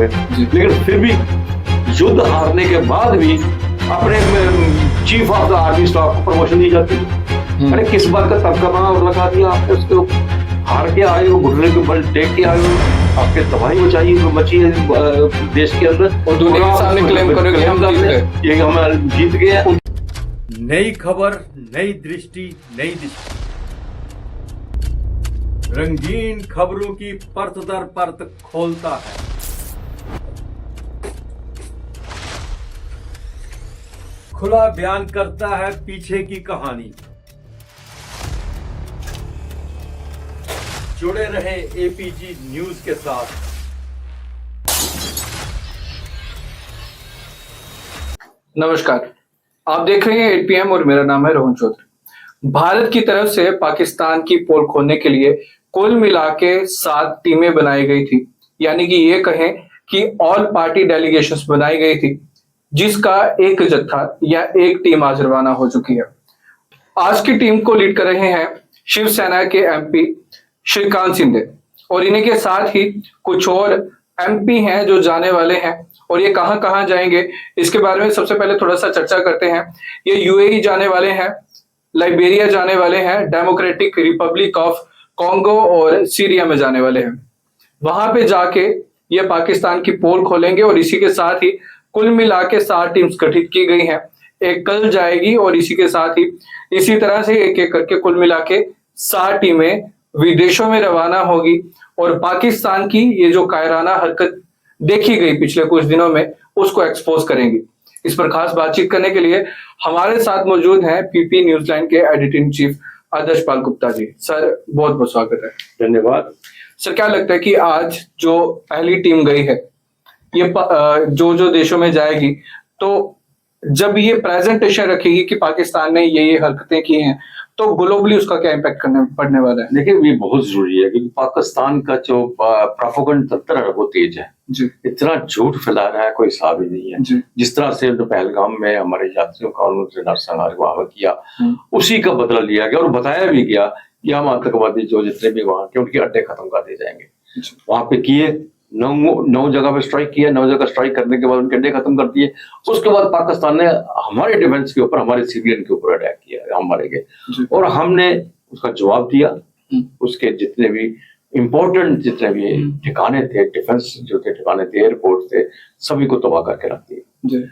हुए, लेकिन फिर भी युद्ध हारने के बाद भी अपने chief of the army staff को प्रमोशन दी जाती है। अरे किस बात का तर्कमा लगा दिया आपने उसके ऊपर? हार के आए हो, घुटने के बल टेक के आए हो, आपके तबाही बची है देश के अंदर, और दुनिया के सामने क्लेम करोगे हम जीत गए। नई खबर, नई दृष्टि, नई दिशा, रंगीन खबरों की परत दर परत खोलता है। खुला बयान करता है पीछे की कहानी। जुड़े रहे एपीजी न्यूज के साथ। नमस्कार, आप देख रहे हैं 8 PM और मेरा नाम है रोहन चौधरी। भारत की तरफ से पाकिस्तान की पोल खोलने के लिए कुल मिला के 7 टीमें बनाई गई थी, यानी कि ये कहें कि ऑल पार्टी डेलीगेशंस बनाई गई थी, जिसका एक जत्था या एक टीम आज रवाना हो चुकी है। आज की टीम को लीड कर रहे हैं शिवसेना के MP श्रीकांत शिंदे, और इन्हीं के साथ ही कुछ और MP हैं जो जाने वाले हैं, और ये कहां कहां जाएंगे इसके बारे में सबसे पहले थोड़ा सा चर्चा करते हैं। ये UAE जाने वाले हैं, लाइबेरिया जाने वाले हैं, डेमोक्रेटिक रिपब्लिक ऑफ कॉन्गो और सीरिया में जाने वाले हैं। वहां पे जाके ये पाकिस्तान की पोल खोलेंगे, और इसी के साथ ही कुल मिला के 7 टीम्स गठित की गई हैं। एक कल जाएगी, और इसी के साथ ही इसी तरह से एक एक करके कुल मिला के 7 टीमें विदेशों में रवाना होगी, और पाकिस्तान की ये जो कायराना हरकत देखी गई पिछले कुछ दिनों में उसको एक्सपोज करेंगी। इस पर खास बातचीत करने के लिए हमारे साथ मौजूद हैं PP न्यूज़लैंड के एडिटिंग चीफ आदर्श पाल गुप्ता जी। सर, बहुत बहुत स्वागत है। धन्यवाद। सर, क्या लगता है कि आज जो पहली टीम गई है ये जो देशों में जाएगी, तो जब ये प्रेजेंटेशन रखेगी कि पाकिस्तान ने ये हरकतें की हैं, तो ग्लोबली उसका क्या इम्पैक्ट पड़ने वाला है? देखिए, ये बहुत जरूरी है क्योंकि पाकिस्तान का जो प्रोपेगेंडा तंत्र है वो तेज है जी। इतना झूठ फैला रहा है, कोई हिसाब ही नहीं है जी। जिस तरह से पहलगाम में हमारे यात्रियों का उन्होंने नरसंहार वहां किया, उसी का बदला लिया गया और बताया भी गया कि हम आतंकवादी जो जितने भी वहां के उनके अड्डे खत्म कर दिए जाएंगे। वहां पे किए 9 जगह पे स्ट्राइक किया, 9 जगह स्ट्राइक करने के बाद उनके अड्डे खत्म कर दिए। उसके बाद पाकिस्तान ने हमारे डिफेंस के ऊपर, हमारे सिविलियन के ऊपर अटैक किया, हम मारे गए और हमने उसका जवाब दिया। उसके जितने भी इम्पोर्टेंट जितने भी ठिकाने थे, डिफेंस जो थे ठिकाने थे, एयरपोर्ट थे, सभी को तबाह करके रख दिए।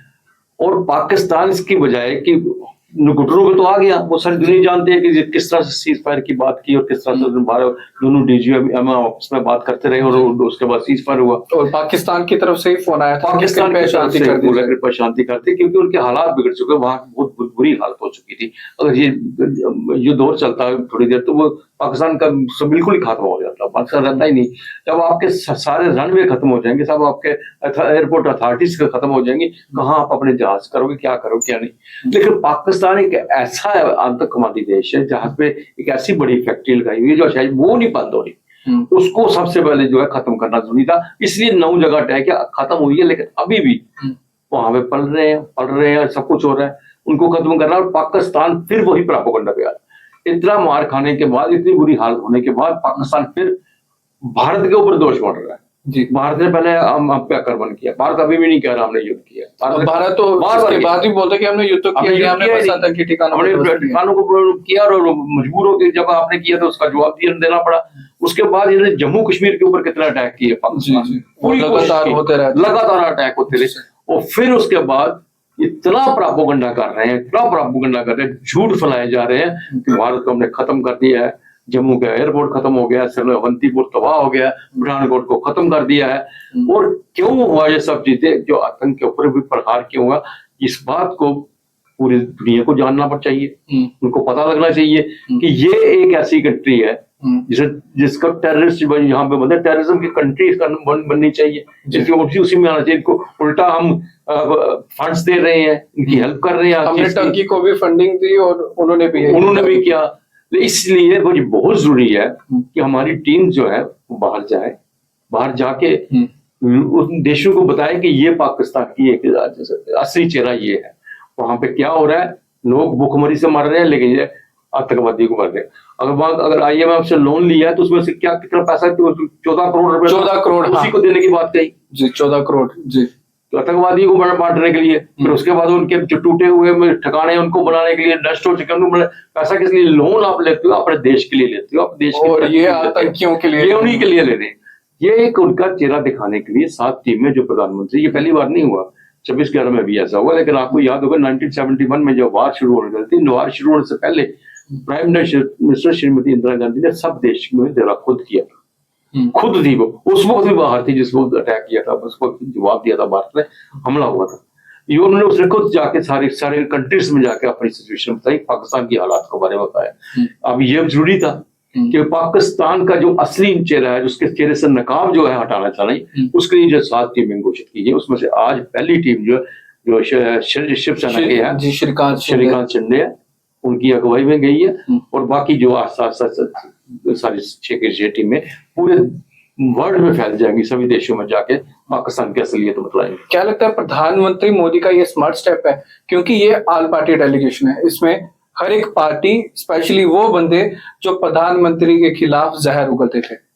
और पाकिस्तान इसकी बजाय कि घुटनों पे तो आ गया, वो सारी दुनिया जानती है कि किस तरह से सीज फायर की बात की और किस तरह से दोनों DG आपस में बात करते रहे और उसके बाद सीज फायर हुआ। और पाकिस्तान की तरफ से ही फोन आया था, पाकिस्तान की शांति करते क्योंकि उनके हालात बिगड़ चुके, वहां बहुत बुरी हालत हो चुकी थी। अगर ये युद्ध और चलता थोड़ी देर तो वो पाकिस्तान का सब बिल्कुल ही खत्म हो जाता, पाकिस्तान रहता ही नहीं। जब आपके सारे रनवे खत्म हो जाएंगे, सब आपके एयरपोर्ट अथॉरिटीज खत्म हो जाएंगी, कहाँ आप अपने जहाज करोगे, क्या करोगे क्या नहीं। लेकिन पाकिस्तान एक ऐसा आतंकवादी देश है जहां पे एक ऐसी बड़ी फैक्ट्री लगाई हुई है जो शायद वो नहीं बंद हो रही, उसको सबसे पहले जो है खत्म करना जरूरी था। इसलिए 9 जगह अटैक खत्म हुई है, लेकिन अभी भी वहां पे पढ़ रहे हैं, सब कुछ हो रहा है, उनको खत्म करना। और पाकिस्तान फिर वही प्रोपेगेंडा पे आ रहा है। इतना मार खाने के बाद, इतनी बुरी हालत होने के बाद पाकिस्तान फिर भारत के ऊपर दोष बढ़ रहा है जी। भारत ने पहले हम पे आक्रमण किया, भारत अभी भी नहीं कह रहा हमने युद्ध किया। भारत तो इसके बाद भी बोलता कि हमने युद्ध तो किया, हमने ठिकानों को किया और मजबूर होकर जब आपने किया तो उसका जवाब देना पड़ा। उसके बाद इन्होंने जम्मू कश्मीर के ऊपर कितना अटैक किए पाकिस्तान, लगातार अटैक होते रहे। और फिर उसके बाद इतना प्रोपेगेंडा कर रहे हैं, झूठ फैलाए जा रहे हैं कि भारत को हमने खत्म कर दिया है, जम्मू का एयरपोर्ट खत्म हो गया, अवंतीपुर तबाह हो गया, पठानकोट को खत्म कर दिया है। और क्यों हुआ ये सब चीजें, जो आतंक के ऊपर भी प्रहार क्यों हुआ, इस बात को पूरी दुनिया को जानना चाहिए, उनको पता लगना चाहिए कि ये एक ऐसी कंट्री है जिसका टेररिस्ट यहाँ पे बनते, टेररिज्म की कंट्री बननी चाहिए, जिसकी उसी में आना चाहिए। इनको उल्टा हम फंड्स दे रहे हैं, इनकी हेल्प कर रहे हैं। हमने टर्की को भी फंडिंग दी और उन्होंने भी किया। इसलिए वो बहुत जरूरी है कि हमारी टीम जो है बाहर जाए, बाहर जाके उन देशों को बताए कि ये पाकिस्तान की एक असली चेहरा ये है, वहां पे क्या हो रहा है। लोग भूखमरी से मर रहे हैं, लेकिन ये आतंकवादी को मर रहे हैं। अगर IMF से लोन लिया है तो उसमें से क्या कितना पैसा, 14 करोड़ रुपए 14 करोड़, उसी हाँ। को देने की बात कही जी, 14 करोड़ जी। तो आतंकवादी को बांटने के लिए। फिर उसके बाद उनके जो टूटे हुए ठिकाने उनको बनाने के लिए, नष्ट हो चुके उनको पैसा किस लिए? लोन आप लेते हो अपने देश के लिए लेते हो, अपने देश के और ये आतंकियों के लिए, ये उन्हीं के लिए ले रहे हैं। ये एक उनका चेहरा दिखाने के लिए 7 टीमें जो प्रधानमंत्री, ये पहली बार नहीं हुआ, 26-11 में भी ऐसा हुआ, लेकिन आपको याद होगा 1971 में जब वार शुरू होने वाली थी, वार शुरू होने से पहले प्राइम मिनिस्टर श्रीमती इंदिरा गांधी ने सब देश में दौरा खुद किया था। खुद थी वो, उस वक्त भी बाहर थी जिस वक्त अटैक किया था, उस वक्त जवाब दिया था, भारत ने हमला हुआ था। ये उन्होंने उसने खुद जाके सारे कंट्रीज में जाके अपनी सिचुएशन बताई, पाकिस्तान की हालात के बारे में बताया। अब ये जरूरी था कि पाकिस्तान का जो असली चेहरा है, उसके चेहरे से नकाब जो है हटाना चाहिए, उसके लिए जो 7 टीमें घोषित की गई, उसमें से आज पहली टीम जो शिवसेना के है जी, श्रीकांत शिंदे है, उनकी अगुवाई में गई है। और बाकी जो सारी 6 टीमें पूरे वर्ल्ड में फैल जाएंगी, सभी देशों में जाके पाकिस्तान की असलियत बतलाएंगे। क्या लगता है प्रधानमंत्री मोदी का ये स्मार्ट स्टेप है? क्योंकि ये ऑल पार्टी डेलीगेशन है, इसमें हर एक पार्टी, स्पेशली वो बंदे जो प्रधानमंत्री के खिलाफ जहर उगलते थे।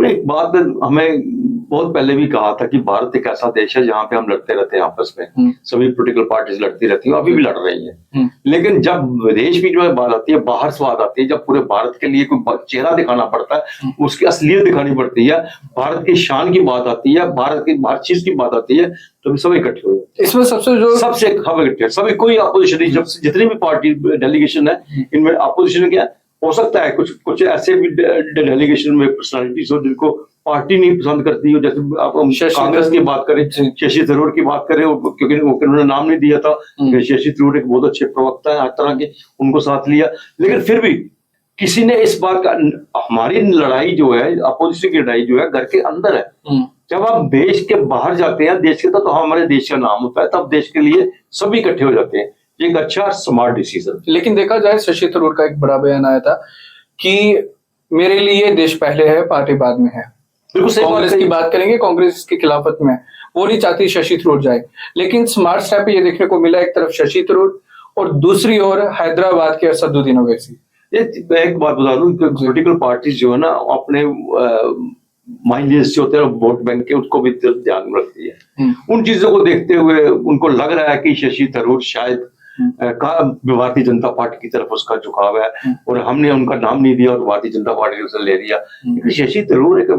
एक बात हमें बहुत पहले भी कहा था कि भारत एक ऐसा देश है जहाँ पे हम लड़ते रहते हैं आपस में, सभी पॉलिटिकल पार्टीज लड़ती रहती हैं, अभी भी लड़ रही हैं। लेकिन जब विदेश की जो बात आती है, बाहर से बात आती है, जब पूरे भारत के लिए कोई चेहरा दिखाना पड़ता है, उसकी असलियत दिखानी पड़ती है, भारत की शान की बात आती है, भारत की हर चीज की बात आती है, तो सब इकट्ठे हो जाते हैं। इसमें सबसे इकट्ठे, सभी कोई अपोजिशन नहीं, जब जितनी भी पार्टी डेलीगेशन है, इनमें अपोजिशन क्या हो सकता है, कुछ ऐसे भी डेलीगेशन में पर्सनालिटीज हो जिनको पार्टी नहीं पसंद करती हो, जैसे आप कांग्रेस की बात करें, शशि थरूर की बात करें, क्योंकि उन्होंने नाम नहीं दिया था, शशि थरूर एक बहुत अच्छे प्रवक्ता है हर तरह के, उनको साथ लिया। लेकिन फिर भी किसी ने इस बात का, हमारी लड़ाई जो है, अपोजिशन की लड़ाई जो है घर के अंदर है। जब आप देश के बाहर जाते हैं, देश के तो हमारे देश का नाम होता है, तब देश के लिए सभी इकट्ठे हो जाते हैं। एक अच्छा स्मार्ट डिसीजन। लेकिन देखा जाए, शशि थरूर का एक बड़ा बयान आया था कि मेरे लिए देश पहले है, पार्टी बाद में है। कांग्रेस की बात करेंगे, कांग्रेस की खिलाफत में, वो नहीं चाहती शशि थरूर जाए। लेकिन स्मार्ट स्टेप ये देखने को मिला, एक तरफ शशि थरूर और दूसरी ओर हैदराबाद के असदुद्दीन ओवैसी। एक बात बता दूं, पॉलिटिकल पार्टीज जो है ना, अपने माइलेज जो होते हैं वोट बैंक के, उसको भी ध्यान में रखती है। उन चीजों को देखते हुए उनको लग रहा है कि शशि थरूर शायद भारतीय जनता पार्टी की तरफ उसका झुकाव है, और हमने उनका नाम नहीं दिया और भारतीय जनता पार्टी ने उसे ले लिया। शशि थरूर एक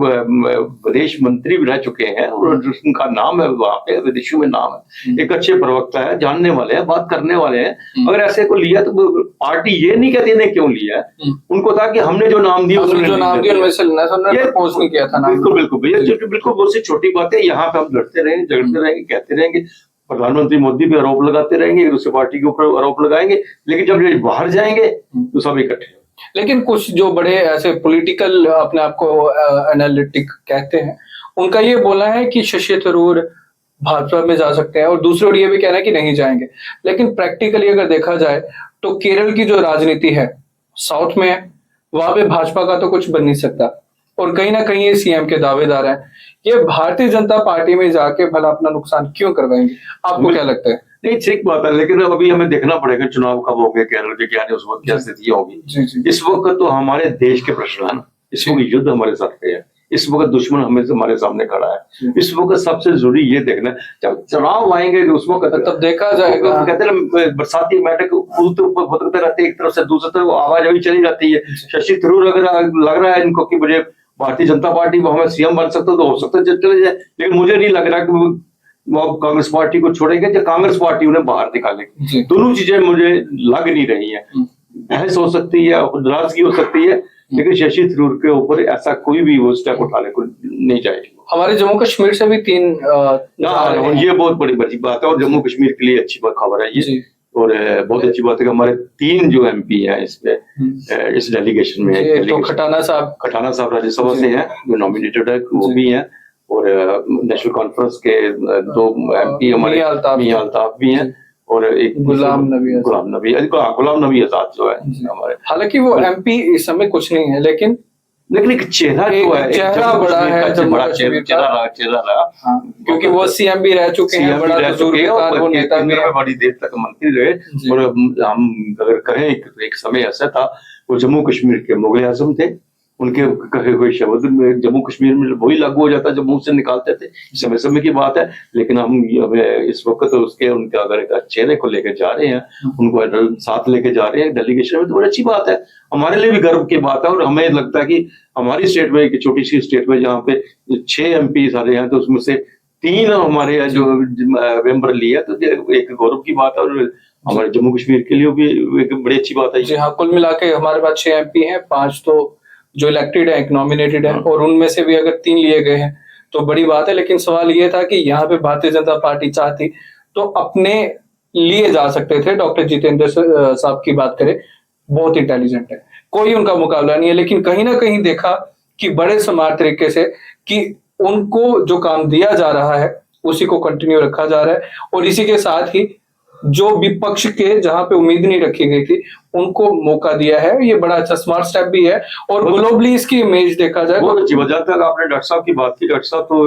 विदेश मंत्री भी रह चुके हैं और उनका नाम है वहां पे, विदेशों में नाम है, एक अच्छे प्रवक्ता है, जानने वाले हैं, बात करने वाले हैं। अगर ऐसे को लिया तो पार्टी ये नहीं कहती ने क्यों लिया है, उनको था कि हमने जो नाम दिया प्रपोज नहीं किया था। बिल्कुल बिल्कुल भैया, बिल्कुल बहुत सी छोटी बात है। यहाँ पे हम लड़ते रहेंगे, झगड़ते रहेंगे, कहते रहेंगे, प्रधानमंत्री मोदी भी आरोप लगाते रहेंगे, दूसरी पार्टी के ऊपर आरोप लगाएंगे, लेकिन जब ये बाहर जाएंगे तो सब इकट्ठे। लेकिन कुछ जो बड़े ऐसे पॉलिटिकल अपने आप को एनालिटिक कहते हैं, उनका ये बोलना है कि शशि थरूर भाजपा में जा सकते हैं, और दूसरी ओर ये भी कहना है कि नहीं जाएंगे। लेकिन प्रैक्टिकली अगर देखा जाए तो केरल की जो राजनीति है, साउथ में है, वहां पे भाजपा का तो कुछ बन नहीं सकता, और कहीं ना कहीं ये सीएम के दावेदार हैं। ये भारतीय जनता पार्टी में जाके भला अपना नुकसान क्यों करवाएंगे? आपको क्या लगता है? नहीं, ठीक बात है, लेकिन अभी हमें देखना पड़ेगा चुनाव कब होंगे, केरल के क्या उस वक्त क्या स्थितियां होगी। इस वक्त तो हमारे देश के प्रश्न है ना, इस वक्त युद्ध हमारे साथ पे है, इस वक्त दुश्मन हमारे सामने खड़ा है। इस वक्त सबसे जरूरी ये देखना, जब चुनाव आएंगे उस वक्त तब देखा जाएगा। कहते हैं बरसाती मेढक ऊपर भटकते रहते, एक तरफ से दूसरी तरफ आवाज अभी चली जाती है। शशि थरूर अगर लग रहा है इनको कि मुझे भारतीय जनता पार्टी वो हमें सीएम बन सकता तो हो सकता है चले जाए, लेकिन मुझे नहीं लग रहा कि वो कांग्रेस पार्टी को छोड़ेंगे या कांग्रेस पार्टी उन्हें बाहर निकालेगी। दोनों चीजें मुझे लग नहीं रही है। बहस हो सकती है, नाराजगी हो सकती है, लेकिन शशि थरूर के ऊपर ऐसा कोई भी वो स्टेप उठाने को नहीं जाएगी। हमारे जम्मू कश्मीर से भी 3 ये बहुत बड़ी बात है, और जम्मू कश्मीर के लिए अच्छी खबर है ये, और बहुत अच्छी बात है कि हमारे 3 जो MP हैं इसमें, इस डेलीगेशन में। तो खटाना साहब राज्यसभा से हैं, जो नॉमिनेटेड है, वो भी हैं, और नेशनल कॉन्फ्रेंस के 2 MP हमारे मियां अल्ताफ भी हैं, और एक गुलाम नबी आजाद जो है हमारे। हालांकि वो MP इस समय कुछ नहीं है, लेकिन एक चेहरा जो है, चेहरा बड़ा है, बड़ा चेहरा रहा, क्योंकि वो CM भी रह चुके हैं, बड़ा तजुर्बेकार वो नेता भी है, बड़ी देर तक मंत्री रहे। और हम अगर कहें एक समय ऐसा था वो जम्मू कश्मीर के मुगल आजम थे, उनके कहे हुए शब्द में जम्मू कश्मीर में वही लागू हो जाता जब मुंह से निकालते थे। समय समय की बात है, लेकिन हम इस वक्त उसके उनके अगर एक चेहरे को लेकर जा रहे हैं, उनको साथ लेके जा रहे हैं डेलीगेशन में, तो बड़ी अच्छी बात है, हमारे लिए भी गर्व की बात है। और हमें लगता है कि हमारी स्टेट में, एक छोटी सी स्टेट में जहाँ पे 6 MP आ रहे हैं, तो उसमें से 3 हमारे जो मेंबर लिए, तो एक गौरव की बात है। और हमारे जम्मू कश्मीर के लिए भी एक बड़ी अच्छी बात है। जी हाँ, कुल मिला के हमारे पास 6 MP हैं, 5 तो जो इलेक्टेड है, एक नॉमिनेटेड है, और उनमें से भी अगर 3 लिए गए हैं तो बड़ी बात है। लेकिन सवाल ये था कि यहाँ पे भारतीय जनता पार्टी चाहती तो अपने लिए जा सकते थे। डॉक्टर जितेंद्र साहब की बात करें, बहुत इंटेलिजेंट है, कोई उनका मुकाबला नहीं है, लेकिन कहीं ना कहीं देखा कि बड़े स्मार्ट तरीके से कि उनको जो काम दिया जा रहा है उसी को कंटिन्यू रखा जा रहा है, और इसी के साथ ही जो विपक्ष के जहां पे उम्मीद नहीं रखी गई थी उनको मौका दिया है। ये बड़ा अच्छा स्मार्ट स्टेप भी है, और ग्लोबली इसकी इमेज देखा जाए बहुत अच्छी वजह तक आपने डॉक्टर साहब की बात की। डॉक्टर साहब तो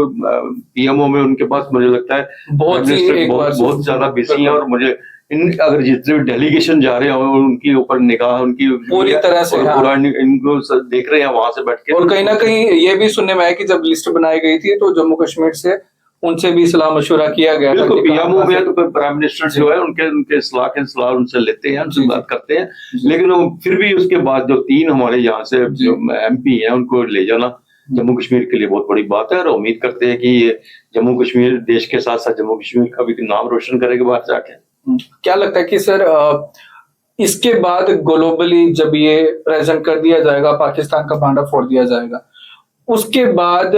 PMO में उनके पास मुझे लगता है बहुत ज्यादा बिजी है, और मुझे अगर जितने भी डेलीगेशन जा रहे हैं उनके ऊपर निगाह उनकी पूरी तरह से इनको देख रहे हैं वहां से बैठ के। और कहीं ना कहीं ये भी सुनने में आया कि जब लिस्ट बनाई गई थी तो जम्मू कश्मीर से उनसे भी सलाह मशुरा किया गया था। PMO में तो प्राइम मिनिस्टर जो है उनके सलाह उनसे लेते हैं, उनसे बात करते हैं, लेकिन फिर भी उसके बाद जो 3 हमारे यहाँ से जो MP हैं उनको ले जाना जम्मू कश्मीर के लिए बहुत बड़ी बात है। और उम्मीद करते हैं कि जम्मू कश्मीर देश के साथ साथ जम्मू कश्मीर का भी नाम रोशन करेगा बाहर जाके। क्या लगता है कि सर इसके बाद ग्लोबली जब ये प्रेजेंट कर दिया जाएगा, पाकिस्तान का भांडा फोड़ दिया जाएगा, उसके बाद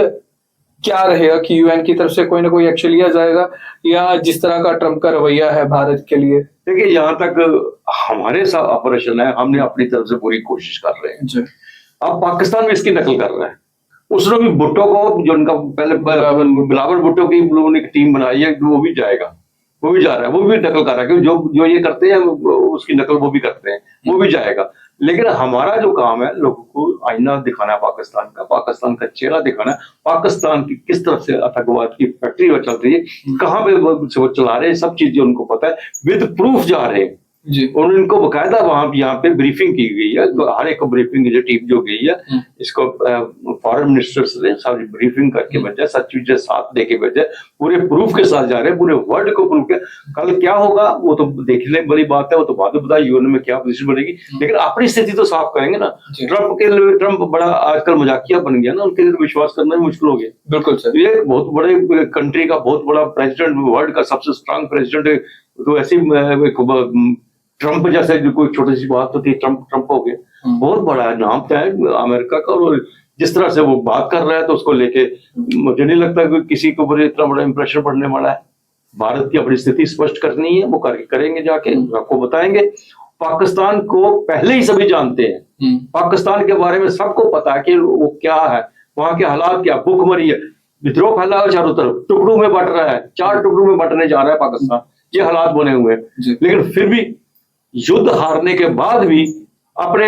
क्या रहेगा कि UN की तरफ से कोई ना कोई एक्शन लिया जाएगा, या जिस तरह का ट्रम्प का रवैया है भारत के लिए? देखिए, यहाँ तक हमारे साथ ऑपरेशन है, हमने अपनी तरफ से पूरी कोशिश कर रहे हैं। अब पाकिस्तान भी इसकी नकल कर रहा है। उसने भी भुट्टो को, जो उनका पहले बिलावल भुट्टो की लोगों ने टीम बनाई है, वो भी जाएगा, वो भी जा रहा है, वो भी नकल कर रहा है, क्योंकि जो ये करते हैं उसकी नकल वो भी करते हैं, वो भी जाएगा। लेकिन हमारा जो काम है, लोगों को आईना दिखाना है पाकिस्तान का चेहरा दिखाना है, पाकिस्तान की किस तरह से आतंकवाद की फैक्ट्री चल रही है, कहाँ पे वो चला रहे हैं, सब चीजें उनको पता है, विद प्रूफ जा रहे हैं जी। और इनको बकायदा वहां यहाँ पे ब्रीफिंग की गई है, तो हर एक ब्रीफिंग जो टीम जो गई है, इसको फॉरेन मिनिस्टर्स ने सारी ब्रीफिंग करके भेजा, सच चीजें साथ देके भेजा, पूरे प्रूफ के साथ जा रहे हैं, पूरे वर्ल्ड को प्रूफ के। कल क्या होगा वो तो देखने वाली बात है, वो तो बाद में पता UN में क्या पोजीशन बनेगी, लेकिन अपनी स्थिति तो साफ करेंगे ना। ट्रम्प बड़ा आजकल मजाकिया बन गया ना, उनके लिए विश्वास करना भी मुश्किल हो गया। बिल्कुल सर, ये बहुत बड़े कंट्री का बहुत बड़ा प्रेसिडेंट, वर्ल्ड का सबसे स्ट्रांग प्रेसिडेंट है, तो ऐसी ट्रम्प जैसे कोई छोटी सी बात होती है, ट्रम्प हो गया, बहुत बड़ा नाम है अमेरिका का, और जिस तरह से वो बात कर रहा है तो उसको लेके मुझे नहीं लगता कि किसी के ऊपर इतना बड़ा इंप्रेशन पड़ने वाला है। भारत की अपनी स्थिति स्पष्ट करनी है, वो करेंगे, जाके आपको बताएंगे। पाकिस्तान को पहले ही सभी जानते हैं, पाकिस्तान के बारे में सबको पता है कि वो क्या है, वहां के हालात क्या, भूखमरी है, विद्रोह फैला है चारों तरफ, टुकड़ों में बट रहा है, 4 टुकड़ों में बंटने जा रहा है पाकिस्तान, ये हालात बने हुए हैं। लेकिन फिर भी युद्ध हारने के बाद भी अपने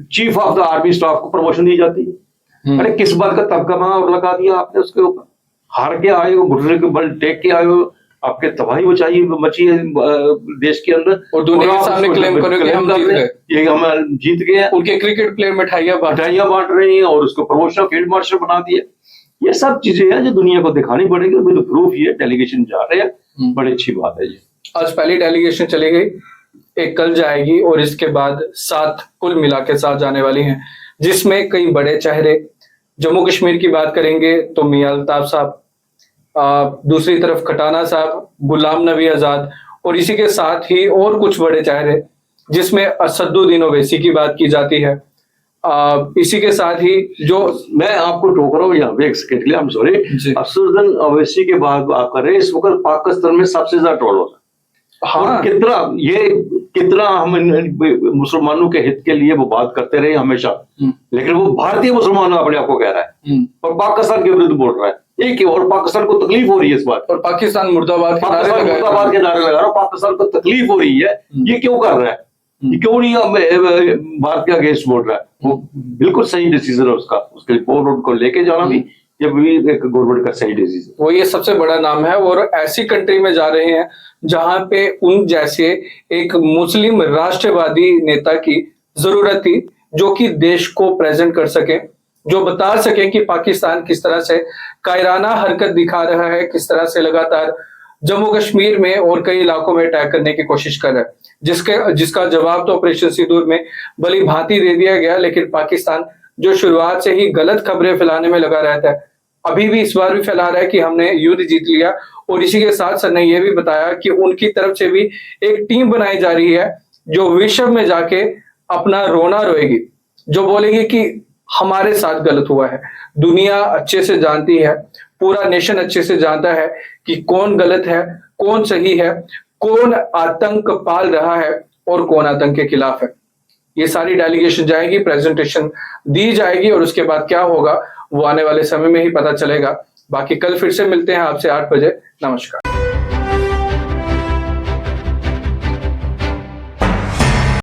chief of the army staff को प्रमोशन दी जाती है। अरे किस बात का तबका और लगा दिया आपने उसके ऊपर, हार के आए हो, घुटने के बल टेक के आए हो, आपके तबाही मची है देश के अंदर, और दुनिया के सामने क्लेम करोगे हम जीत गए, ये हम जीत गए हैं। उनके क्रिकेट प्लेयर मिठाइयां बांट रहे हैं, और उसको प्रमोशन फील्ड मार्शल बना दिए। ये सब चीजें हैं जो दुनिया को दिखानी पड़ेगी, विद प्रूफ ये डेलीगेशन जा रहे हैं, बड़ी अच्छी बात है ये। आज पहली डेलीगेशन चली गई, एक कल जाएगी, और इसके बाद 7 कुल मिला के 7 जाने वाली हैं, जिसमें कई बड़े चेहरे। जम्मू कश्मीर की बात करेंगे तो मियां अल्ताफ साहब, दूसरी तरफ खटाना साहब, गुलाम नबी आजाद, और इसी के साथ ही और कुछ बड़े चेहरे, जिसमें असदुद्दीन ओवैसी की बात की जाती है। इसी के साथ ही जो मैं आपको टोक रहा हूँ यहाँ पे एक सेकंड के लिए, I'm sorry, असदुद्दीन ओवैसी के बाद आप कर रहे हैं, इस वक्त पाकिस्तान में सबसे ज्यादा ट्रोल हो रहा है। हाँ, कितना हम मुसलमानों के हित के लिए वो बात करते रहे हमेशा, लेकिन वो भारतीय मुसलमान अपने आप को कह रहा है और पाकिस्तान के विरुद्ध बोल रहा है, एक और पाकिस्तान को तकलीफ हो रही है इस बात, और पाकिस्तान मुर्दाबाद के नारे लगा रहा है, पाकिस्तान को तकलीफ हो रही है, ये क्यों कर रहा है, ये क्यों नहीं भारत के अगेंस्ट बोल रहा है। वो बिल्कुल सही डिसीजन है उसका, उसके पोल को लेके जाना भी ये भी एक गवर्नमेंट का सही डिसीजन। वो ये सबसे बड़ा नाम है, और ऐसी कंट्री में जा रहे हैं जहां पे उन जैसे एक मुस्लिम राष्ट्रवादी नेता की जरूरत थी, जो कि देश को प्रेजेंट कर सके, जो बता सके कि पाकिस्तान किस तरह से कायराना हरकत दिखा रहा है, किस तरह से लगातार जम्मू कश्मीर में और कई इलाकों में अटैक करने की कोशिश कर रहा है, जिसका जवाब तो ऑपरेशन सिंदूर में भली भांति दे दिया गया। लेकिन पाकिस्तान जो शुरुआत से ही गलत खबरें फैलाने में लगा रहता है, अभी भी इस बार भी फैला रहा है कि हमने युद्ध जीत लिया। और इसी के साथ सर ने यह भी बताया कि उनकी तरफ से भी एक टीम बनाई जा रही है जो विश्व में जाके अपना रोना रोएगी, जो बोलेगी कि हमारे साथ गलत हुआ है। दुनिया अच्छे से जानती है, पूरा नेशन अच्छे से जानता है कि कौन गलत है, कौन सही है, कौन आतंक पाल रहा है और कौन आतंक के खिलाफ है। ये सारी डेलीगेशन जाएगी, प्रेजेंटेशन दी जाएगी और उसके बाद क्या होगा वो आने वाले समय में ही पता चलेगा। बाकी कल फिर से मिलते हैं आपसे 8 बजे। नमस्कार।